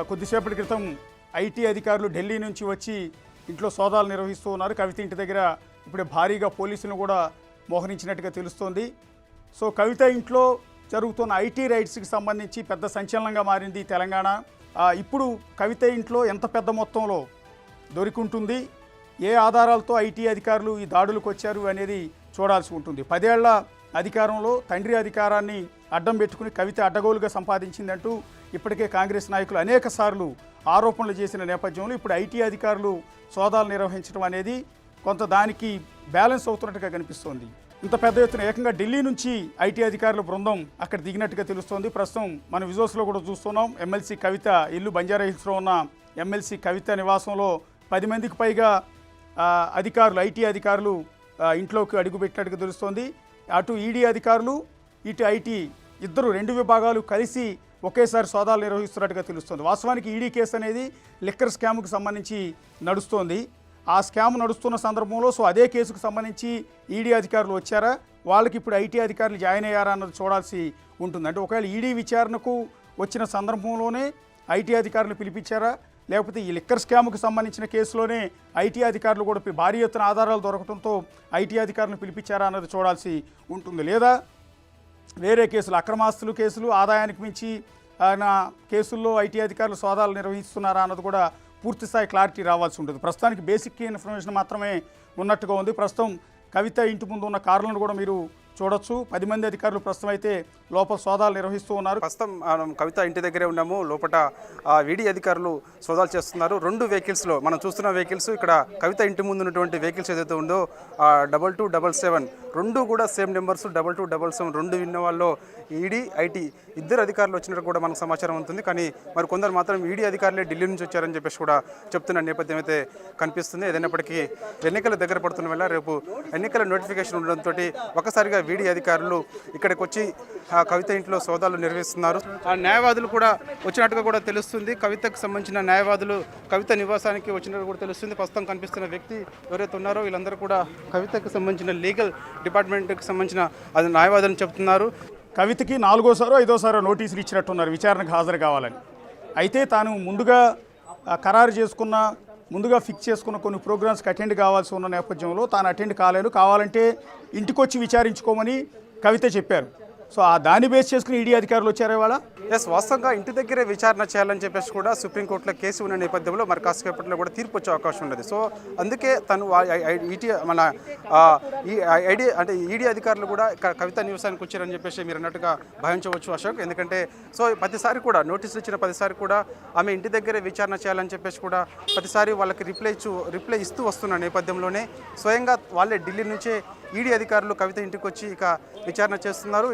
కొద్దిసేపటి క్రితం ఐటీ అధికారులు ఢిల్లీ నుంచి వచ్చి ఇంట్లో సోదాలు నిర్వహిస్తూ ఉన్నారు. కవిత ఇంటి దగ్గర ఇప్పుడే భారీగా పోలీసులను కూడా మోహరించినట్టుగా తెలుస్తోంది. సో కవిత ఇంట్లో జరుగుతున్న ఐటీ రైట్స్కి సంబంధించి పెద్ద సంచలనంగా మారింది తెలంగాణ. ఇప్పుడు కవిత ఇంట్లో ఎంత పెద్ద మొత్తంలో దొరికింటుంది, ఏ ఆధారాలతో ఐటీ అధికారులు ఈ దాడులకు వచ్చారు అనేది చూడాల్సి ఉంటుంది. 10 ఏళ్ల అధికారంలో తండ్రి అధికారాన్ని అడ్డం పెట్టుకుని కవిత అడ్డగోలుగా సంపాదించిందంటూ ఇప్పటికే కాంగ్రెస్ నాయకులు అనేక సార్లు ఆరోపణలు చేసిన నేపథ్యంలో ఇప్పుడు ఐటీ అధికారులు సోదాలు నిర్వహించడం అనేది కొంత దానికి బ్యాలెన్స్ అవుతున్నట్టుగా కనిపిస్తోంది. ఇంత పెద్ద ఎత్తున ఏకంగా ఢిల్లీ నుంచి ఐటీ అధికారుల బృందం అక్కడ దిగినట్టుగా తెలుస్తోంది. ప్రస్తుతం మన విజువల్స్లో కూడా చూస్తున్నాం. ఎమ్మెల్సీ కవిత ఇల్లు బంజారా హిల్స్లో ఉన్న ఎమ్మెల్సీ కవిత నివాసంలో 10 మందికి పైగా అధికారులు, ఐటీ అధికారులు ఇంట్లోకి అడుగుపెట్టినట్టుగా తెలుస్తోంది. అటు ఈడీ అధికారులు, ఇటు ఐటీ ఇద్దరు 2 విభాగాలు కలిసి ఒకేసారి సోదాలు నిర్వహిస్తున్నట్టుగా తెలుస్తోంది. వాస్తవానికి ఈడీ కేసు అనేది లిక్కర్ స్కామ్కు సంబంధించి నడుస్తోంది. ఆ స్కామ్ నడుస్తున్న సందర్భంలో అదే కేసుకు సంబంధించి ఈడీ అధికారులు వచ్చారా, వాళ్ళకి ఇప్పుడు ఐటీ అధికారులు జాయిన్ అయ్యారా అన్నది చూడాల్సి ఉంటుంది. అంటే ఒకవేళ ఈడీ విచారణకు వచ్చిన సందర్భంలోనే ఐటీ అధికారులు పిలిపించారా, లేకపోతే ఈ లిక్కర్ స్కామ్కు సంబంధించిన కేసులోనే ఐటీ అధికారులు కూడా భారీ ఎత్తున ఆధారాలు దొరకడంతో ఐటీ అధికారులను పిలిపించారా అన్నది చూడాల్సి ఉంటుంది. లేదా వేరే కేసులు, అక్రమాస్తులు కేసులు, ఆదాయానికి మించి కేసుల్లో ఐటీ అధికారులు సోదాలు నిర్వహిస్తున్నారా అన్నది కూడా పూర్తిస్థాయి క్లారిటీ రావాల్సి ఉంటుంది. ప్రస్తుతానికి బేసిక్ ఇన్ఫర్మేషన్ మాత్రమే ఉన్నట్టుగా ఉంది. ప్రస్తుతం కవిత ఇంటి ముందు ఉన్న కార్లను కూడా మీరు చూడొచ్చు. 10 మంది అధికారులు ప్రస్తుతం అయితే లోపల సోదాలు నిర్వహిస్తూ ఉన్నారు. ప్రస్తుతం కవిత ఇంటి దగ్గరే ఉన్నాము. లోపల ఈడీ అధికారులు సోదాలు చేస్తున్నారు. 2 వెహికల్స్లో మనం చూస్తున్న వెహికల్స్, ఇక్కడ కవిత ఇంటి ముందు ఉన్నటువంటి వెహికల్స్ ఏదైతే ఉందో 2277 2 కూడా సేమ్ నెంబర్స్ 2277 2 విన్న వాళ్ళు ఈడీ ఐటీ ఇద్దరు అధికారులు వచ్చినట్టు కూడా మనకు సమాచారం ఉంటుంది. కానీ మరి కొందరు మాత్రం ఈడీ అధికారులే ఢిల్లీ నుంచి వచ్చారని చెప్పేసి కూడా చెప్తున్న నేపథ్యం అయితే కనిపిస్తుంది. ఏదైనప్పటికీ ఎన్నికల దగ్గర పడుతున్న వల్ల రేపు ఎన్నికల నోటిఫికేషన్ ఉండడంతో ఒకసారిగా ఈడీ అధికారులు ఇక్కడికి వచ్చి కవిత ఇంట్లో సోదాలు నిర్వహిస్తున్నారు. ఆ న్యాయవాదులు కూడా వచ్చినట్టుగా కూడా తెలుస్తుంది. కవితకు సంబంధించిన న్యాయవాదులు కవిత నివాసానికి వచ్చినట్టు కూడా తెలుస్తుంది. ప్రస్తుతం కనిపిస్తున్న వ్యక్తి ఎవరైతే ఉన్నారో వీళ్ళందరూ కూడా కవితకు సంబంధించిన లీగల్ డిపార్ట్మెంట్కి సంబంధించిన అది న్యాయవాదులు చెప్తున్నారు. కవితకి 4వ 5వ నోటీసులు ఇచ్చినట్టున్నారు విచారణకు హాజరు కావాలని. అయితే తాను ముందుగా ఖరారు చేసుకున్న, ముందుగా ఫిక్స్ చేసుకున్న కొన్ని ప్రోగ్రామ్స్కి అటెండ్ కావాల్సి ఉన్న నేపథ్యంలో తాను అటెండ్ కాలేదు. కావాలంటే ఇంటికొచ్చి విచారించుకోమని కవిత చెప్పారు. సో దాన్ని బేస్ చేసుకుని ఈడీ అధికారులు వచ్చారు ఇవాళ. వాస్తవంగా ఇంటి దగ్గరే విచారణ చేయాలని చెప్పేసి కూడా సుప్రీంకోర్టులో కేసు ఉన్న నేపథ్యంలో మరి కాసేపట్లో కూడా తీర్పు వచ్చే అవకాశం ఉన్నది. సో అందుకే తను ఈడీ అధికారులు కూడా కవిత నివాసానికి వచ్చారని చెప్పేసి మీరు అన్నట్టుగా భావించవచ్చు అశోక్. ఎందుకంటే ప్రతిసారి కూడా నోటీసులు ఇచ్చిన ప్రతిసారి కూడా ఆమె ఇంటి దగ్గరే విచారణ చేయాలని చెప్పేసి కూడా ప్రతిసారి వాళ్ళకి రిప్లై ఇస్తూ వస్తున్న నేపథ్యంలోనే స్వయంగా వాళ్ళే ఢిల్లీ నుంచే ఈడీ అధికారులు కవిత ఇంటికి వచ్చి ఇక విచారణ చేస్తున్నారు.